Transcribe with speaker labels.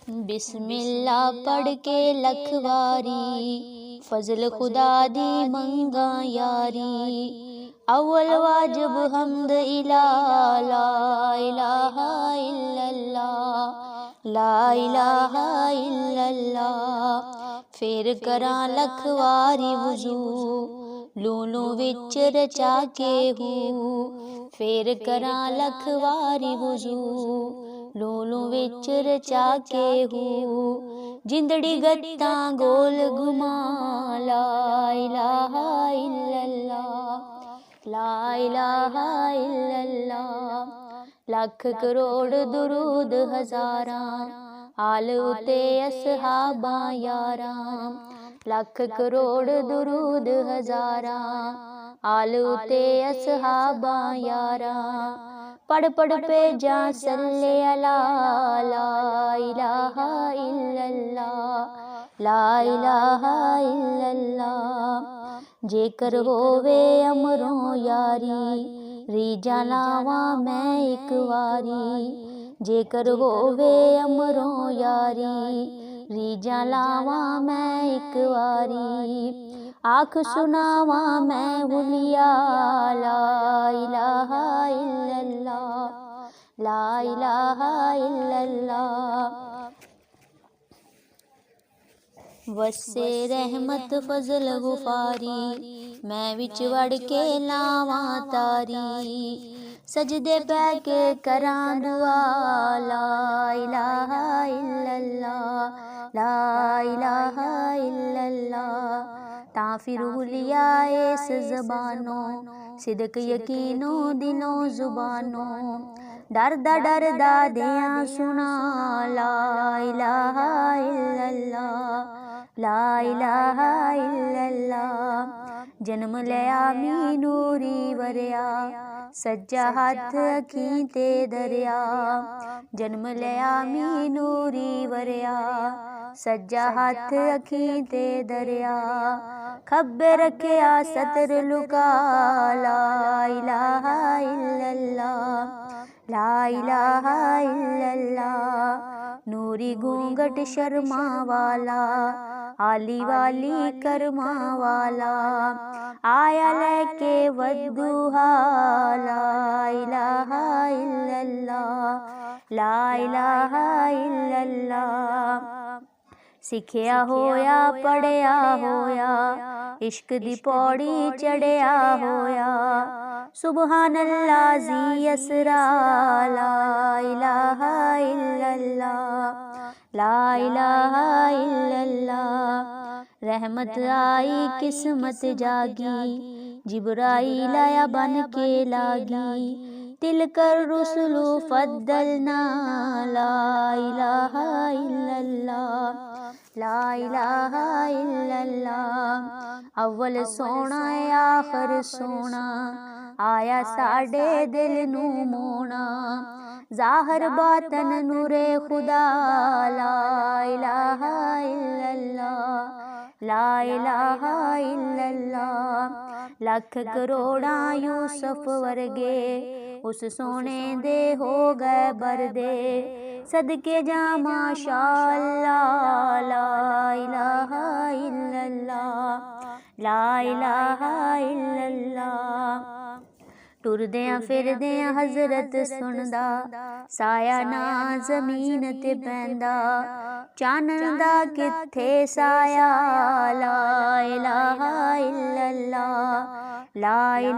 Speaker 1: बिस्मिल्लाह पढ़ के लखवारी, फजल खुदा दी मंगा यारी। अव्वल वाजिब हमद इला ला इलाहा इल्लल्लाह, ला इलाहा इल्लल्लाह। फिर करां लखवारी वुजू, लूलू विच रचा के हूँ। फिर करां लखवारी वुजू, लूलू विच रचा के हूँ। जिंदड़ी गत्ता गोल घुमा, ला इलाहा इल्लल्लाह, ला इलाहा इल्लल्लाह। लख करोड़ दुरूद हजारां, आल उते असहाबा यारां। लख करोड़ दुरूद हजारां, आल उते असहाबा यारां। पढ़ पढ़ पे जा सल्ले अला, ला इलाहा इल्लल्लाह, ला इलाहा इल्लल्लाह। जेकर होवे अमरों यारी, रीजा लावा मैं एक वारी। जेकर होवे अमरों यारी, रीजा लावा मैं एक वारी। आख सुनावा मैं हुलिया, ला इलाहा इल्लल्लाह, ला इलाहा इल्लल्लाह। वस्से रहमत फजल गुफारी, मैं विच वड़ के लावा तारी। सजदे पै के करां दुआ, ला इलाहा इल्लल्लाह, ला इलाहा इल्लल्लाह। तां फिर हुलिया इस ज़बानों, सिदक यकीनो दिलों ज़ुबानों। डरदा दियां सुना, ला इलाहा इल्लल्लाह, ला इलाहा इल्लल्लाह। जन्म लिया मी नूरी वरिया, सज्जा हथ अखीं ते दरिया। जन्म लिया मी नूरी वरिया, सज्जा हथ अखीं ते दरिया। खब्बे रखेया सतर लुका, ला इलाहा इल्लल्लाह, ला इलाहा इल्लल्लाह। नूरी घूंघट शर्मा वाला, आली वाली करमा वाला। आया लेके वद्दुहा, ला इलाहा इल्लल्लाह, ला इलाहा इल्लल्लाह। सिखिया होया पढ़िया होया, इश्क दी पौड़ी चढ़िया होया। सुबहान अल्लाह जी असरा, ला इलाहा इल्लल्लाह, ला इलाहा इल्लल्लाह। रहमत आई किस्मत जागी, जिब्राईल आया बन के लागी। तिलकर रुसुलु फद्दलना, ला इलाहा इल्लल्लाह, ला इलाहा इल्लल्लाह। अव्वल सोना आखिर सोना, आया साडे दिल नू मोना। ज़ाहिर बातन नूरे खुदा, ला इलाहा इल्लल्लाह, ला इलाहा इल्लल्लाह। लख करोड़ा यूसुफ वर्गे, उस सोने दे हो गए बरदे। सदके जा माशाअल्लाह, ला इलाहा इल्लल्लाह, ला इलाहा इल्लल्लाह। टुरदियां फिरदियां हज़रत सुनदा, साया ना ज़मीन ते पैंदा। चानन दा किथे साया, ला इलाहा इल्लल्लाह, ला इलाहा